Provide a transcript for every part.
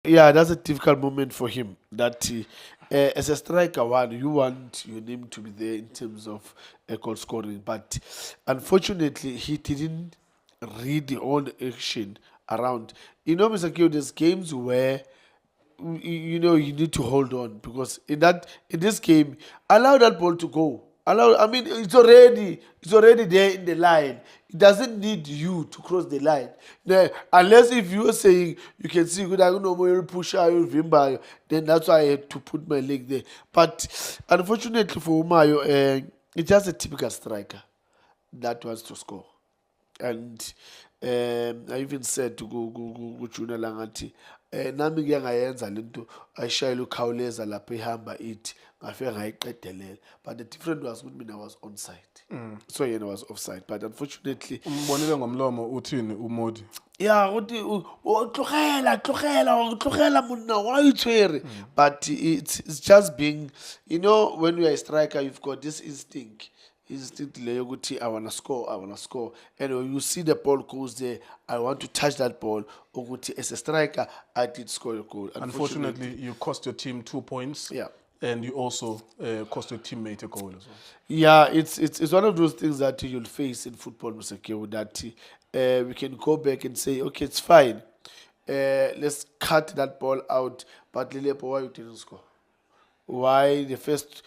Yeah, that's a difficult moment for him. That as a striker, one you want your name to be there in terms of goal scoring, but unfortunately, he didn't read the whole action around. Mr. Kyo, there's games where you need to hold on because in this game, allow that ball to go. I mean, it's already there in the line. It doesn't need you to cross the line. Unless if you are saying you can see good, I don't know, you'll push out, you'll vimba, then that's why I had to put my leg there. But unfortunately for Umayo, it's just a typical striker that wants to score. And I even said to Juna Langati, nami ke ngayenza lento ayishayela ukhawuleza lapha ehamba ithi ngafika ngayiqedelela, but the difference was with me, I was onside. So yena was offside, but unfortunately Umbonile ngomlomo uthini uModi? yeah, tlogela monna why you tshwere. But it's just being, when you are a striker, you've got this instinct leyo ukuthi I wanna score, and when you see the ball goes there, I want to touch that ball ukuthi as a striker I did score a goal. Unfortunately, you cost your team 2 points. Yeah. And you also cost your teammate a goal as well. Yeah, it's one of those things that you'll face in football, Mr. Kewo, that we can go back and say, okay, it's fine. Let's cut that ball out, but Lelepo, why you didn't score? Why the first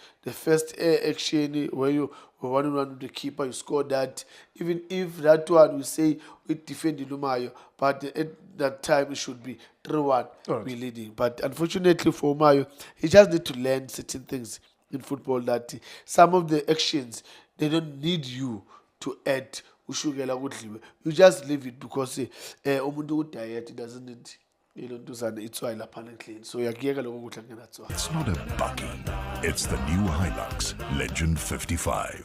action where you were 1-1 with the keeper, you scored that. Even if that one we say we defended Umayo, but at that time it should be 3-1 Alright. we leading. But unfortunately for Umayo, he just need to learn certain things in football that some of the actions they don't need you to add ushukela kudliwe. You just leave it because umuntu ku-diet doesn't need intuzana itswayi laphana clean. So yakuyeka lokho kudla kungenatswayi. It's not a bucky, it's the new Hilux Legend 55.